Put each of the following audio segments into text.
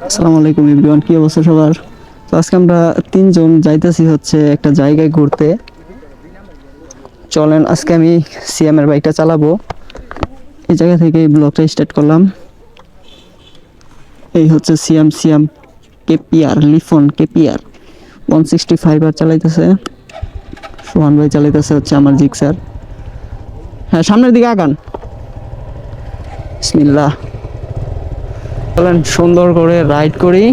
আসসালামু আলাইকুম এভরিওয়ান, কি অবস্থা সবার? তো আজকে আমরা তিনজন যাইতেছি হচ্ছে একটা জায়গায় ঘুরতে। চলেন আজকে আমি সিএম এর বাইকটা চালাবো। এই জায়গা থেকে এই ব্লগটা স্টার্ট করলাম। এই হচ্ছে সিএম সিএম কেপিআর লিফন কেপিআর 165 আর চালাইতেছে সোহান ভাই, চালাইতেছে হচ্ছে আমার জিক্সার। হ্যাঁ, সামনের দিকে আগান। বিসমিল্লাহ। চলেন সুন্দর করে রাইড করি।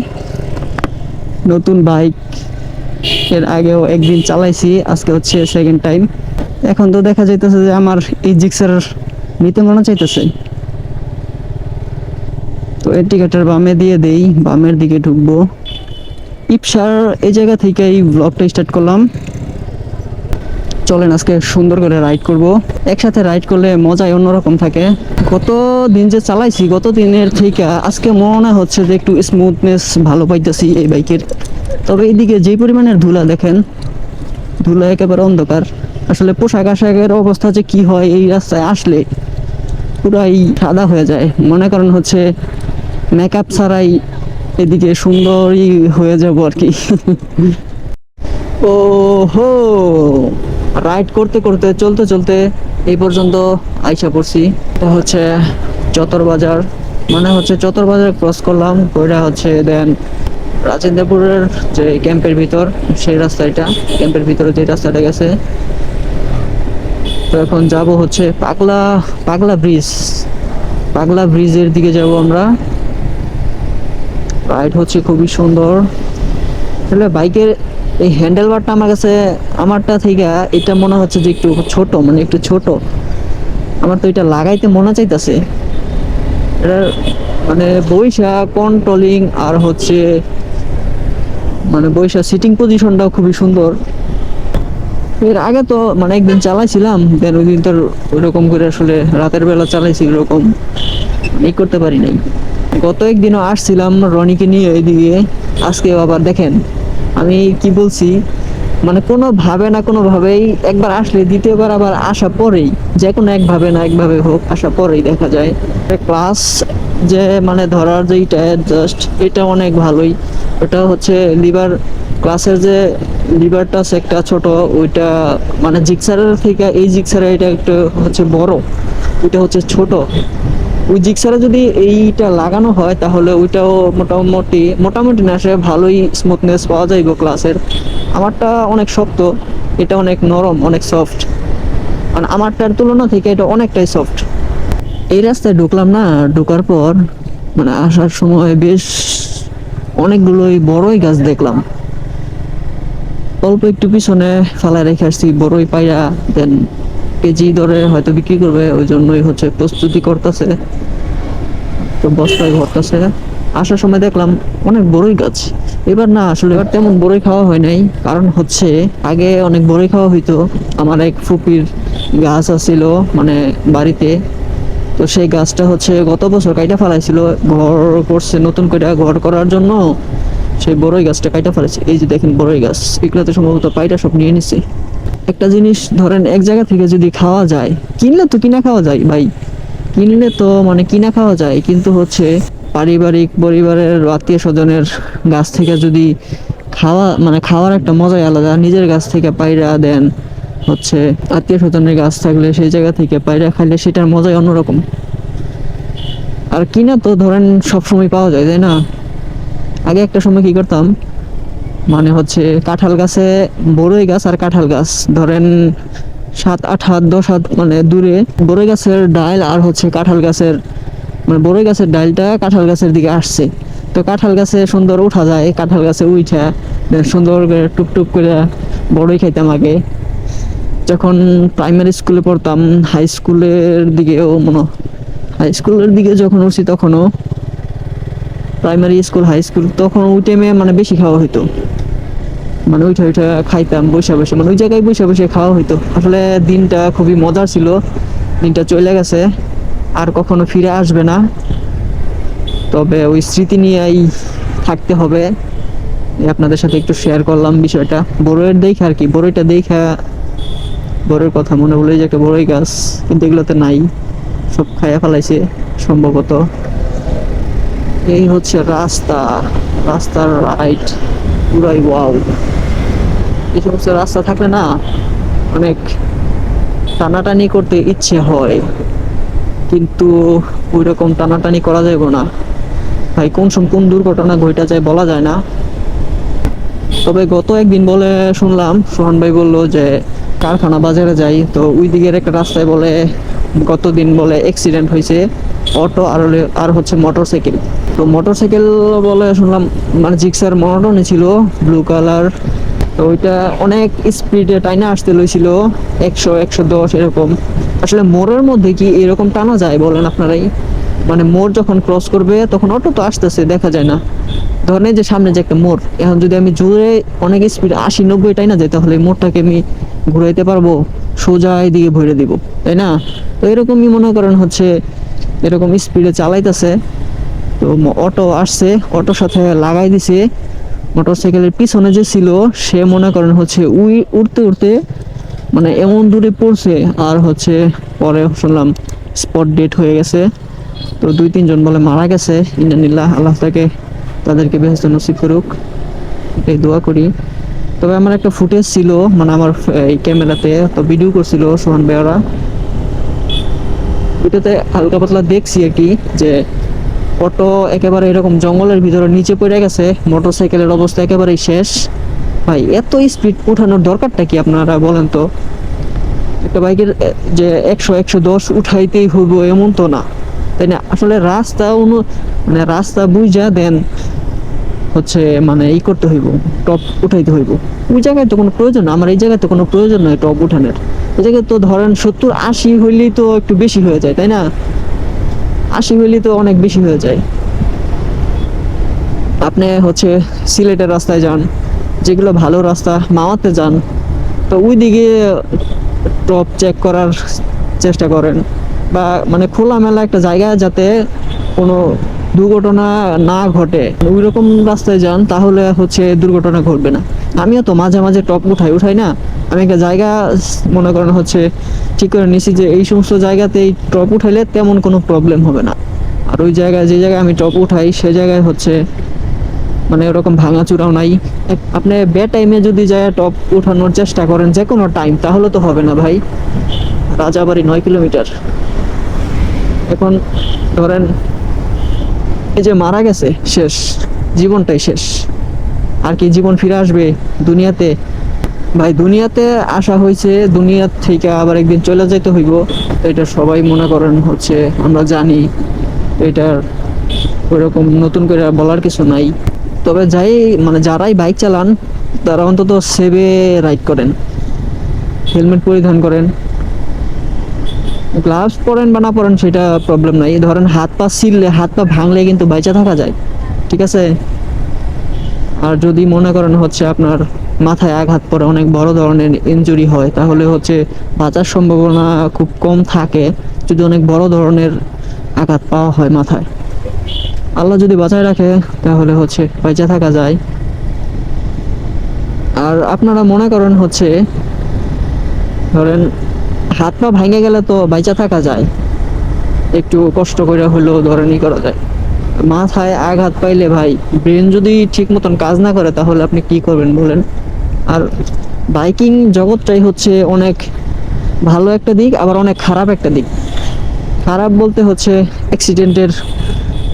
নতুন বাইক, এর আগেও একদিন চালাইছি, আজকে হচ্ছে সেকেন্ড টাইম। এখন তো দেখা যাইতেছে যে আমার এই জিক্সার নিতে মনে চাইতেছে। তো ইন্ডিকেটর বামে দিয়ে দেই, বামের দিকে ঢুকবো। ইপসার এই জায়গা থেকে এই ব্লগটা স্টার্ট করলাম। চলেন আজকে সুন্দর করে রাইড করব। একসাথে রাইড করলে মজাই অন্যরকম থাকে। গত দিন যে চালাইছি, গত দিনের থেকে আজকে মনে হচ্ছে যে একটু স্মুথনেস ভালো পাইতেছি এই বাইকের। তবে এইদিকে যে পরিমাণের ধুলা দেখেন, ধুলা একেবারে অন্ধকার। আসলে পোশাক আশাকের অবস্থা যে কি হয় এই রাস্তায় আসলে, পুরাই সাদা হয়ে যায়। মনে করেন হচ্ছে মেকআপ ছাড়াই এদিকে সুন্দরই হয়ে যাব আর কি। ও হো, রাইড করতে করতে চলতে চলতে এই পর্যন্ত আইসা পড়ছি। এটা হচ্ছে চতর বাজার, মানে হচ্ছে চতর বাজার ক্রস করলাম। ওইটা হচ্ছে দেন রাজেন্দ্রপুরের যে ক্যাম্পের ভিতর, সেই রাস্তাটা ক্যাম্পের ভিতরে যে রাস্তাটা গেছে। তো এখন যাব হচ্ছে পাগলা পাগলা ব্রিজ, পাগলা ব্রিজের দিকে যাব আমরা। রাইড হচ্ছে খুবই সুন্দর। আসলে বাইকের এই হ্যান্ডেল বারটা আমার কাছে, আমারটা থেকে এটা মনে হচ্ছে যে একটু ছোট, মানে একটু ছোট। আমার তো এটা লাগাইতে মনে চাইতেছে। এটা মানে বৈশা কন্ট্রোলিং আর হচ্ছে মানে বৈশা সিটিং পজিশনটাও খুবই সুন্দর। এর আগে তো মানে একদিন চালাইছিলাম, দেন ওই দিন তো ওইরকম করে আসলে রাতের বেলা চালাইছি, এরকম এই করতে পারি নাই। গত একদিনও আসছিলাম রনিকে নিয়ে এইদিকে। আজকে আবার দেখেন আমি কি বলছি, মানে কোনোভাবেই একবার আসলে দ্বিতীয়বার আবার আসা পরেই, যে কোনো একভাবে না একভাবে হোক আসা পরেই দেখা যায় ক্লাস যে মানে ধরার যেইটা জাস্ট এটা অনেক ভালোই। ওটা হচ্ছে লিভার, ক্লাসের যে লিভারটা আছে একটা ছোট, ওইটা মানে জিক্সারের থেকে এই জিক্সারে এটা একটু হচ্ছে বড়, ওইটা হচ্ছে ছোট। ওই জিক্সারে যদি এইটা লাগানো হয় তাহলে ওইটাও মোটামুটি মোটামুটি না, সে ভালোই স্মুথনেস পাওয়া যাইব ক্লাসের। আমারটা অনেক শক্ত, এটা অনেক নরম, অনেক সফট। মানে আমারটার তুলনা থেকে এটা অনেকটাই সফট। এই রাস্তায় ঢুকলাম না, ঢোকার পর মানে আসার সময় বেশ অনেকগুলোই বড়ই গাছ দেখলাম। অল্প একটু পিছনে ফালায় রেখে আসছি বড়ই পাইরা, দেন কেজি দরে হয়তো বিক্রি করবে, ওই জন্যই হচ্ছে প্রস্তুতি করতেছে। তো বস্তায় ভরতেছে। আসার সময় দেখলাম অনেক বড়ই গাছ। এবার না আসলে এবার তেমন বড়ই খাওয়া হয় নাই, কারণ হচ্ছে আগে অনেক বড়ই খাওয়া হইতো। আমার এক ফুপির গাছ আছিল মানে বাড়িতে, তো সেই গাছটা হচ্ছে গত বছর কাইটা ফেলাইছিল, ঘর করছে নতুন করে, ঘর করার জন্য সেই বড়ই গাছটা কাইটা ফেলাইছে। এই যে দেখেন বড়ই গাছ, এগুলোতে সম্ভবত পাইটা সব নিয়ে নিছে। একটা জিনিস ধরেন এক জায়গা থেকে যদি খাওয়া যায়, কিনলে তো কিনা খাওয়া যায় ভাই, কিনলে তো মানে কিনা খাওয়া যায়, কিন্তু হচ্ছে পারিবারিক পরিবারের আত্মীয় স্বজনের গাছ থেকে যদি খাওয়া, মানে খাওয়ার একটা মজাই আলাদা। নিজের গাছ থেকে পায়রা দেন হচ্ছে আত্মীয় স্বজনের গাছ থাকলে সেই জায়গা থেকে পায়রা খাইলে সেটার মজাই অন্যরকম। আর কিনা তো ধরেন সব সময় পাওয়া যায়, তাই না? আগে একটা সময় কি করতাম, মানে হচ্ছে কাঁঠাল গাছে, বড়ই গাছ আর কাঁঠাল গাছ ধরেন 7-8 হাত 10 হাত মানে দূরে বড়ই গাছের ডাল আর হচ্ছে কাঁঠাল গাছের, মানে বড়ই গাছের ডালটা কাঁঠাল গাছের দিকে আসছে। তো কাঁঠাল গাছে সুন্দর উঠা যায়, কাঁঠাল গাছে উঠা সুন্দর করে টুকটুক করে বড়ই খাইতাম আগে যখন প্রাইমারি স্কুলে পড়তাম। হাই স্কুলের দিকেও মনে, হাই স্কুলের দিকে যখন উঠছি তখনও, প্রাইমারি স্কুল হাই স্কুল তখন ওই টাইমে মানে বেশি খাওয়া হইতো। মানে ওইটা ওইটা খাইতাম বসে বসে, মানে ওই জায়গায় বসে বসে খাওয়া হইতো। আসলে দিনটা খুবই মজার ছিল, দিনটা চলে গেছে, আর কখনো ফিরে আসবে না। তবে ওই স্মৃতি নিয়েই থাকতে হবে। আপনাদের সাথে একটু শেয়ার করলাম বিষয়টা। বড়ইয়ের দেখা আর কি, বড়ইটা দেখা বড়ইয়ের কথা মনে হলো যে একটা বড়ই গাছ, কিন্তু এগুলোতে নাই, সব খাইয়া ফেলাইছে সম্ভবত। এই হচ্ছে রাস্তা, রাস্তার রাইট পুরাই ওয়াও। এই সমস্ত রাস্তা থাকলে না অনেক টানাটানি করতে ইচ্ছে হয়, কিন্তু ওই রকম টানাটানি করা যাবে না ভাই। কোন সময় কোন দুর্ঘটনা ঘটা যায় বলা যায় না। তবে গত একদিন বলে শুনলাম, সোহান ভাই বললো যে কারখানা বাজারে যাই, তো ওই দিকের একটা রাস্তায় বলে গতদিন বলে অ্যাক্সিডেন্ট হয়েছে অটো আর হচ্ছে মোটরসাইকেল। তো মোটরসাইকেল বলে শুনলাম মানে জিক্সার মনোটনে ছিল, ব্লু কালার। তো ওইটা অনেক স্পিডে টাইনা আসতে লইছিল, 100 110 এরকম। আসলে মোড়ের মধ্যে কি এরকম টানা যায় বলেন আপনারাই? মানে মোড় যখন ক্রস করবে তখন অটো তো আসতেছে, দেখা যায় না। ধরেন এই যে সামনে যে একটা মোড়, এখন যদি আমি জোরে অনেক স্পিড 80 90 টাইনা যাই, তাহলে এই মোড়টাকে আমি ঘুরাইতে পারবো? সোজা এদিকে ভরে দিব, তাই না? তো এরকমই মনে করেন হচ্ছে এরকম স্পিডে চালাইতেছে। তো অটো আসছে, অটোর সাথে লাগাই দিছে। মোটরসাইকেলের পিছনে যে ছিল সে মনে করেন হচ্ছে উড়তে উড়তে মানে এমন দূরে পড়ছে, আর হচ্ছে পরে শুনলাম স্পট ডেট হয়ে গেছে। তো 2 3 জন বলে মারা গেছে। ইন্নালিল্লাহ, আল্লাহ তাদেরকে বেহেশত নসিব করুক, এটাই দোয়া করি। তবে আমার একটা ফুটেজ ছিল, মানে আমার এই ক্যামেরাতে তো ভিডিও করছিল সোহান ভাইয়ারা। ওইটাতে হালকা পাতলা দেখছি আর কি, যে অটো একেবারে এরকম জঙ্গলের ভিতরে নিচে পড়ে গেছে, মোটরসাইকেলের অবস্থা একেবারেই শেষ। ভাই এত স্পিড উঠানোর দরকারটা কি আপনারা বলেন তো? একটা বাইকের যে 100 110 উঠাইতেই হইব এমন তো না, তাই না? আসলে মানে রাস্তা বুঝা দেন হচ্ছে মানে করতে হইব, টপ উঠাইতে হইব। ওই জায়গায় তো কোনো প্রয়োজন না, আমার এই জায়গায় তো কোনো প্রয়োজন নয় টপ উঠানোর। ওই জায়গায় তো ধরেন 70 80 হইলেই তো একটু বেশি হয়ে যায়, তাই না? 80 হইলেই তো অনেক বেশি হয়ে যায়। আপনি হচ্ছে সিলেটের রাস্তায় যান, যেগুলো ভালো রাস্তা, মাওয়াতে যান, তো ওই দিকে টপ চেক করার চেষ্টা করেন, বা মানে খোলামেলা একটা জায়গা যাতে কোনো দুর্ঘটনা না ঘটে ওই রকম রাস্তায় যান, তাহলে হচ্ছে দুর্ঘটনা ঘটবে না। আমিও তো মাঝে মাঝে টপ উঠাই না। আমি একটা জায়গা মনে করেন হচ্ছে ঠিক করে নিছি যে এই সমস্ত জায়গাতেই টপ উঠাইলে তেমন কোনো প্রবলেম হবে না। আর ওই জায়গায় যে জায়গায় আমি টপ উঠাই সে জায়গায় হচ্ছে মানে ওরকম ভাঙাচুরাও নাই। আপনি বে টাইমে যদি যায় টপ উঠানোর চেষ্টা করেন যে কোনো টাইম, তাহলে তো হবে না ভাই। রাজাবাড়ি 9 কিলোমিটার। এখন ধরেন এই যে মারা গেছে, শেষ, জীবনটাই শেষ। আর কি জীবন ফিরে আসবে দুনিয়াতে? ভাই দুনিয়াতে আসা হয়েছে, দুনিয়া থেকে আবার একদিন চলে যাইতে হইব, এটা সবাই মনে করেন হচ্ছে আমরা জানি। এটার ওইরকম নতুন করে বলার কিছু নাই। তবে মানে যারাই বাইক চালান তারা অন্তত সেভে রাইড করেন, হেলমেট পরিধান করেন, গ্লাভস পরেন বা না পরেন সেটা প্রবলেম নাই। ধরেন হাত পা ছিললে, হাত পা ভাঙলে কিন্তু বাইচা থাকা যায়, ঠিক আছে? আর যদি মনে করেন হচ্ছে আপনার মাথায় আঘাত পড়ে, অনেক বড় ধরনের ইনজুরি হয়, তাহলে হচ্ছে বাঁচার সম্ভাবনা খুব কম থাকে যদি অনেক বড় ধরনের আঘাত পাওয়া হয় মাথায়। আল্লাহ যদি বাঁচায় রাখে তাহলে হচ্ছে বাইচা থাকা যায়। আর আপনারা মনে করেন হচ্ছে ধরেন হাত পা ভেঙে গেলে তো বাইচা থাকা যায়, একটু কষ্ট করে হলেও ধরেন করা যায়। মাথায় আঘাত পাইলে ভাই, ব্রেন যদি ঠিক মতন কাজ না করে তাহলে আপনি কি করবেন বলেন? আর বাইকিং জগৎটাই হচ্ছে অনেক ভালো একটা দিক, আবার অনেক খারাপ একটা দিক। খারাপ বলতে হচ্ছে অ্যাক্সিডেন্টের,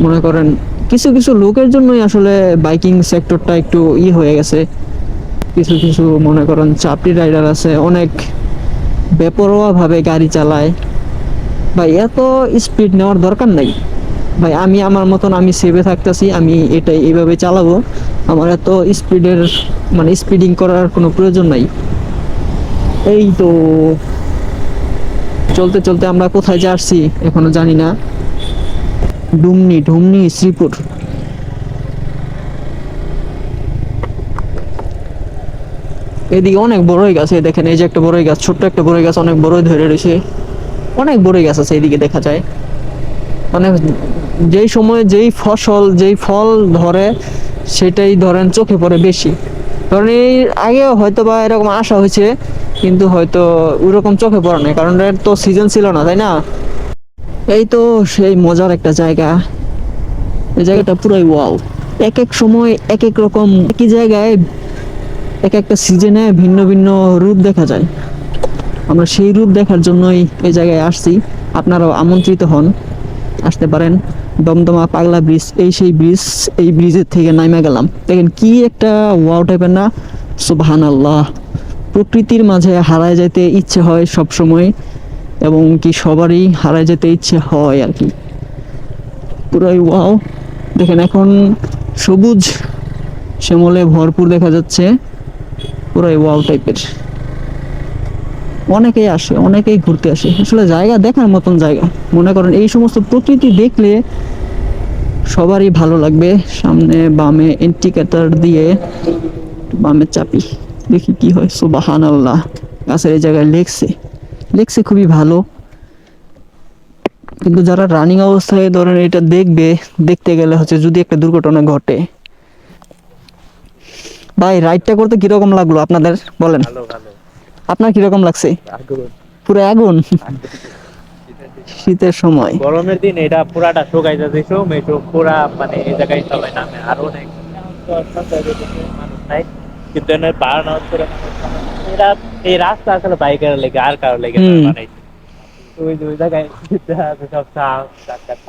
মনে করেন কিছু কিছু লোকের জন্যই আসলে বাইকিং সেক্টরটা একটু হয়ে গেছে। কিছু কিছু মনে করেন চাপড়ি রাইডার আছে, অনেক বেপরোয়া ভাবে গাড়ি চালায়। ভাই এত স্পিড নেওয়ার দরকার নাই ভাই। আমি আমার মতন আমি সেভে থাকতেছি, আমি এটাই এইভাবে চালাবো। আমার এত স্পিডের মানে স্পিডিং করার কোনো প্রয়োজন নাই। এই তো চলতে চলতে আমরা কোথায় যাচ্ছি এখনো জানি না। ঢুমনি শ্রীপুর। এদিকে অনেক বড়ই গাছ, এই দেখেন, এই যে একটা বড়ই গাছ, ছোট্ট একটা বড়ই গাছ, অনেক বড়ই ধরে রয়েছে। অনেক বড়ই গাছ আছে এইদিকে দেখা যায়। মানে যেই সময় যেই ফল ধরে সেটাই ধরেন চোখে পড়ে বেশি। ধরেন এই আগেও হয়তো বা এরকম আশা হয়েছে, কিন্তু হয়তো ওইরকম চোখে পড়ে নাই, কারণ এর তো সিজন ছিল না, তাই না? এই তো সেই মজার একটা জায়গা। এই জায়গাটা পুরাই ওয়াও। এক এক সময় এক এক রকম, একই জায়গায় এক একটা সিজনে ভিন্ন ভিন্ন রূপ দেখা যায়। আমরা সেই রূপ দেখার জন্যই এই জায়গায় আসছি। আপনারাও আমন্ত্রিত হন, আসতে পারেন। দমদমা পাগলা ব্রিজ, এই সেই ব্রিজ, এই ব্রিজের থেকে নাইমা গেলাম। দেখেন কি একটা ওয়াও টাইপের না, সুবহানাল্লাহ। প্রকৃতির মাঝে হারায় যেতে ইচ্ছে হয় সব সময়, এবং কি সবারই হারায় যেতে ইচ্ছে হয় আর কি। পুরাই ওয়াও। দেখেন এখন সবুজ শ্যামলে ভরপুর দেখা যাচ্ছে, পুরাই ওয়াও টাইপের। অনেকেই আসে, অনেকেই ঘুরতে আসে, আসলে জায়গা দেখার মতন জায়গা। মনে করেন এই সমস্ত প্রকৃতি দেখলে সবারই ভালো লাগবে। সামনে বামে ইন্ডিকেটর দিয়ে বামে চাপি, দেখি কি হয়। সুবহানাল্লাহ, গাছের এই জায়গায় লেখছে, লেখছে খুবই ভালো। কিন্তু যারা রানিং অবস্থায় ধরেন এটা দেখবে, দেখতে গেলে হচ্ছে যদি একটা দুর্ঘটনা ঘটে। ভাই রাইডটা করতে কিরকম লাগলো আপনাদের বলেন? ভালো ভালো। আপনার কিরকম লাগছে? আগুন। পুরো আগুন। শীতের সময় গরমের দিন এটা পুরাটা শুকাই যাচ্ছে, মেট্রো পুরা মানে এই জায়গায় চলে না, আর অনেক মানুষ নাই, কিন্তু এনে বাড়ানো হচ্ছে না। এরা এই রাস্তা আসলে বাইকের লেগে আর কারো লেগে হুম। বানাইছে। ওই যে ওই জায়গায় আছে সব সাপ,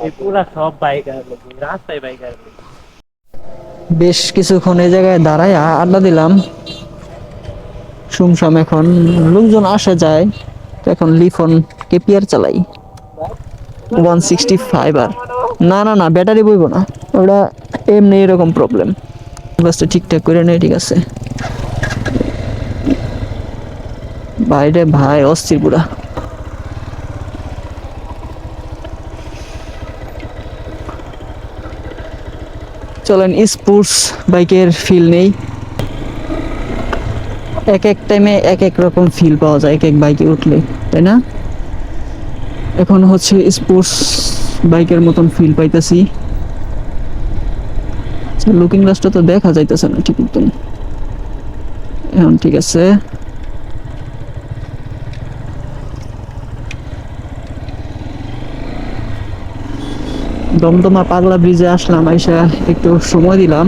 এই পুরা সব বাইকের লেগে, রাস্তায় বাইকের লেগে। বেশ কিছুক্ষণ এই জায়গায় দাঁড়ায় আড্ডা দিলাম। শুনশাম, এখন লোকজন আসা যায়। তো এখন লিফন কেপিআর চালাই 165 আর। না না না, ব্যাটারি বইব না, ওটা এমনি এরকম প্রবলেম। বাসটা ঠিকঠাক করে নেই, ঠিক আছে। বাইরে ভাই অস্থির পুরা। চলেন স্পোর্টস বাইকের ফিল নেই। এক এক টাইমে এক এক রকম ফিল পাওয়া যায় এক এক বাইকে উঠলে, তাই না? এখন হচ্ছে স্পোর্টস বাইকের মতন ফিল পাইতেছি। লুকিং গ্লাসটা তো দেখা যাইতেছে না ঠিক মতন। এখন ঠিক আছে। দমদমা পাগলা ব্রিজে আসলাম, আইসা একটু সময় দিলাম।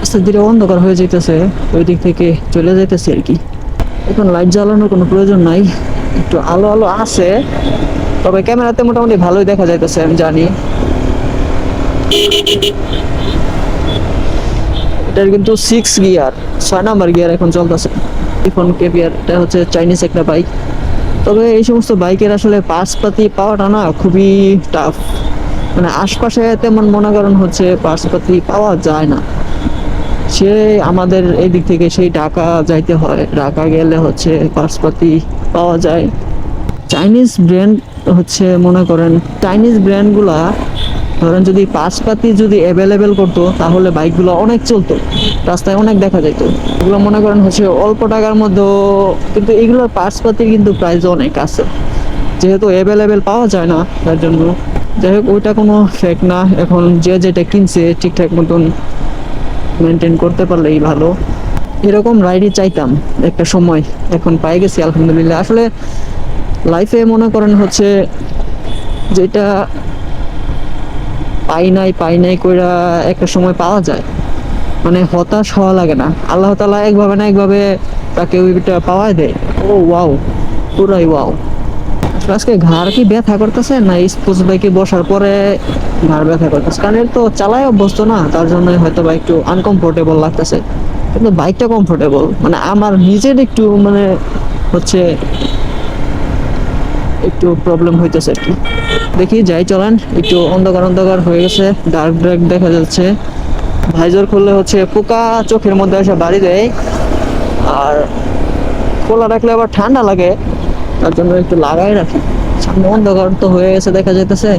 আস্তে ধীরে অন্ধকার হয়ে যাইতেছে, ওই দিক থেকে চলে যাইতেছে আর কি। এখন লাইট জ্বালানোর কোনো প্রয়োজন নাই, একটু আলো আলো আছে, তবে ক্যামেরাতে মোটামুটি ভালোই দেখা যাইতেছে আমি জানি। এটার কিন্তু 6 গিয়ার, 6 নাম্বার গিয়ার এখন চলতেছে। লিফন কেপিআর, এটা হচ্ছে চাইনিজ একটা বাইক। তবে এই সমস্ত বাইকের আসলে পার্টসপাতি পাওয়াটা না খুবই টাফ। মানে আশপাশে তেমন মনে করেন হচ্ছে পার্টসপাতি পাওয়া যায় না। সে আমাদের এই দিক থেকে সেই ঢাকা যাইতে হয়, ঢাকা গেলে হচ্ছে পার্টসপাতি পাওয়া যায়। চাইনিজ ব্র্যান্ড হচ্ছে মনে করেন, চাইনিজ ব্র্যান্ডগুলা ধরেন যদি পার্টসপাতি যদি অ্যাভেলেবেল করতো তাহলে বাইকগুলো অনেক চলতো, রাস্তায় অনেক দেখা যেত। এগুলো মনে করেন হচ্ছে অল্প টাকার মধ্যে, কিন্তু এগুলোর পার্টসপাতির কিন্তু প্রাইস অনেক আছে, যেহেতু অ্যাভেলেবেল পাওয়া যায় না তার জন্য। যাই হোক, ওইটা কোনো ফেক না। এখন যে যেটা কিনছে ঠিকঠাক মতন মেনটেন করতে পারলেই ভালো। এরকম রাইডই চাইতাম একটা সময়, এখন পাই গেছি আলহামদুলিল্লাহ। আসলে লাইফে মনে করেন হচ্ছে যেটা পাই নাই কইরা একটা সময় পাওয়া যায়, মানে হতাশ হওয়া লাগে না। আল্লাহ তাআলা একভাবে না একভাবে তাকে ওইটা পাওয়াই দেয়। ও ওয়াও, পুরাই ওয়াও। আজকে ঘাড় কি ব্যথা করতেছে না স্পোর্টস বাইকে বসার পরে ঘাড় ব্যথা করতেছে, কারণ এর তো চালায় অভ্যস্ত না, তার জন্য হয়তো বা একটু আনকমফোর্টেবল লাগতেছে। কিন্তু বাইকটা কমফোর্টেবল, মানে আমার নিজের একটু মানে হচ্ছে একটু প্রবলেম হইতেছে আর কি। দেখি যাই, চলেন। একটু অন্ধকার অন্ধকার হয়ে গেছে, ডার্ক ডার্ক দেখা যাচ্ছে। ভাইজার খুললে হচ্ছে পোকা চোখের মধ্যে এসে বাড়ি দেয়, আর খোলা রাখলে আবার ঠান্ডা লাগে, তার জন্য একটু লাগাই রাখি। সামনে অন্ধকার তো হয়ে গেছে দেখা যাইতেছে।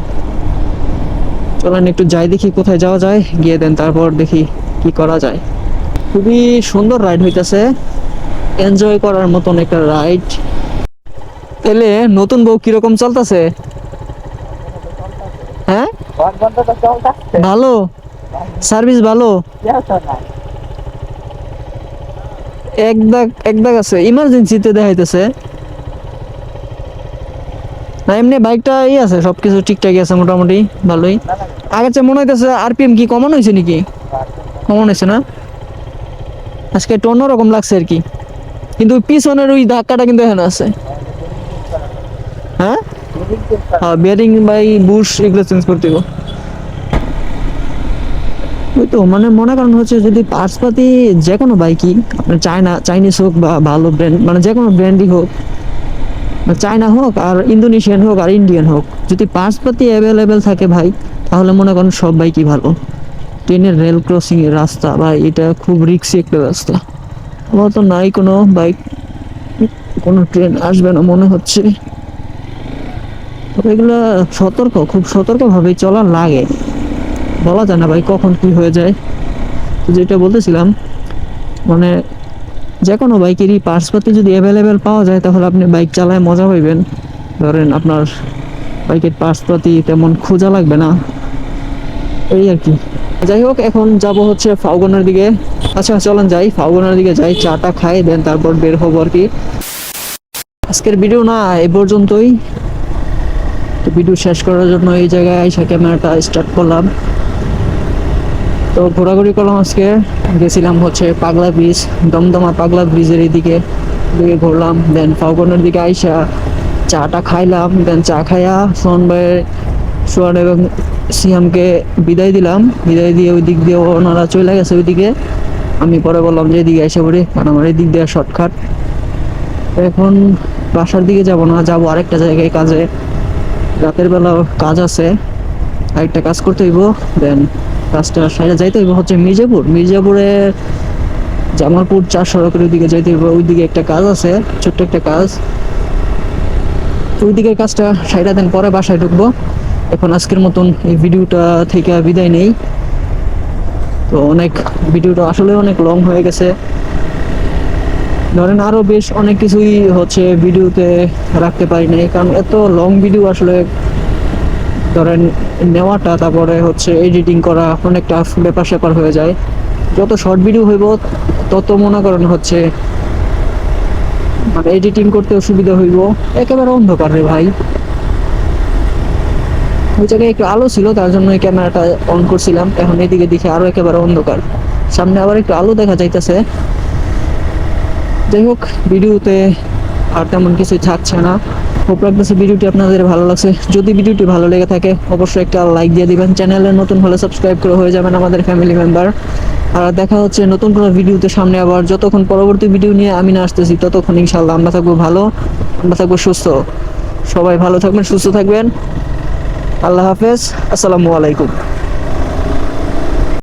চলেন একটু যাই, দেখি কোথায় যাওয়া যায়, গিয়ে দেন তারপর দেখি কি করা যায়। খুবই সুন্দর রাইড হইতেছে, এনজয় করার মতন একটা রাইড। তাহলে নতুন বউ কিরকম চলতেছে? হ্যাঁ, ভালো, সার্ভিস ভালো। এক দাগ আছে, ইমার্জেন্সিতে দেখাইতেছে। না এমনি বাইকটা আছে, সবকিছু ঠিকঠাকই আছে মোটামুটি ভালোই। আগের চেয়ে মনে হইতেছে আরপিএম কি কমানো হয়েছে নাকি? কমানো হয়েছে না, আজকে একটু অন্যরকম লাগছে আর কি। কিন্তু পিছনের ওই ধাক্কাটা কিন্তু এখানে আছে। হ্যাঁ, বেয়ারিং বাই বুশ এগুলো চেঞ্জ করতে হবে। ওই তো মানে মনে করেন হচ্ছে যদি পার্টসপাতি যে কোনো বাইকই আপনার চাইনিজ হোক বা ভালো ব্র্যান্ড, মানে যে কোনো ব্র্যান্ডই হোক, চায়না হোক আর ইন্দোনেশিয়ান হোক আর ইন্ডিয়ান হোক, যদি পার্টসপাতি অ্যাভেলেবেল থাকে ভাই, তাহলে মনে করেন সব বাইকই ভালো। ট্রেনের রেল ক্রসিং এর রাস্তা ভাই, এটা খুব রিস্কি একটা রাস্তা। আমার তো নাই কোনো বাইক, কোনো ট্রেন আসবে না মনে হচ্ছে। তবে এগুলা খুব সতর্কভাবে চলা লাগে, বলা যায় না ভাই কখন কি হয়ে যায়। তো যেটা বলতেছিলাম, মানে যে কোনো বাইকেরই পার্টসপাতি যদি অ্যাভেলেবেল পাওয়া যায়, তাহলে আপনি বাইক চালায় মজা পাইবেন। ধরেন আপনার বাইকের পার্টসপাতি তেমন খোঁজা লাগবে না, এই আর কি। যাই হোক, এখন যাব হচ্ছে ফাউগনের দিকে। আচ্ছা চলেন যাই, ফাউগনের দিকে যাই, চাটা খাই, দেন তারপর বের হবো আর কি। আজকের ভিডিও না এই পর্যন্তই। তো ভিডিও শেষ করার জন্য এই জায়গায় আইসা ক্যামেরাটা স্টার্ট করলাম। তো ঘোরাঘুরি করলাম আজকে, গেছিলাম হচ্ছে পাগলা ব্রিজ, দমদমা পাগলা ব্রিজের দিকে ঘুরলাম। দেন ফাউগনের দিকে আইসা চাটা খাইলাম। দেন চা খাইয়া সোহান এবং সিয়ামকে বিদায় দিলাম। বিদায় দিয়ে ওই দিক দিয়ে ওনারা চলে গেছে ওইদিকে। আমি পরে বললাম যে এদিকে এসে পড়ি, কারণ আমার এই দিক দিয়ে শর্টকাট। এখন বাসার দিকে যাব না, যাবো আরেকটা জায়গায় কাজে। রাতের বেলা কাজ আছে, আরেকটা কাজ করতে হইব। দেন কাজটা সাইডে যাইতে হইব হচ্ছে মির্জাপুরে জামালপুর 4 সড়কের ওইদিকে যাইতে হইব। ওইদিকে একটা কাজ আছে, ছোট্ট একটা কাজ। ওই দিকের কাজটা সাইডা দেন পরে বাসায় ঢুকবো। এখন আজকের মতন এই ভিডিওটা থেকে বিদায় নেই। তো ভিডিওটা আসলে অনেক লং হয়ে গেছে, ধরেন আরো বেশ অনেক কিছুই হচ্ছে ভিডিওতে রাখতে পারি নাই, কারণ এত লং ভিডিও আসলে ধরেন নেওয়াটা, তারপরে হচ্ছে এডিটিং করা অনেকটা ব্যাপার স্যাপার হয়ে যায়। যত শর্ট ভিডিও হইব তত মনে করেন হচ্ছে মানে এডিটিং করতে সুবিধা হইব। একেবারে অন্ধকার রে ভাই, ওই জায়গায় একটু আলো ছিল, তার জন্য এই ক্যামেরাটা অন করছিলাম। এখন এদিকে দেখে আরো একেবারে অন্ধকার, সামনে আবার একটু আলো দেখা যাইতেছে। যাই হোক, ভিডিওতে আর তেমন কিছুই থাকছে না। হোপ রাখতেছি ভিডিওটি আপনাদের ভালো লাগছে। যদি ভিডিওটি ভালো লেগে থাকে অবশ্যই একটা লাইক দিয়ে দিবেন। চ্যানেলে নতুন হলে সাবস্ক্রাইব করে হয়ে যাবেন আমাদের ফ্যামিলি মেম্বার। আর দেখা হচ্ছে নতুন কোনো ভিডিওতে সামনে। আবার যতক্ষণ পরবর্তী ভিডিও নিয়ে আমি না আসতেছি, ততক্ষণ ইনশাল্লাহ আমরা থাকবো ভালো, আমরা থাকবো সুস্থ। সবাই ভালো থাকবেন, সুস্থ থাকবেন। আল্লাহ হাফেজ, আসসালামু আলাইকুম।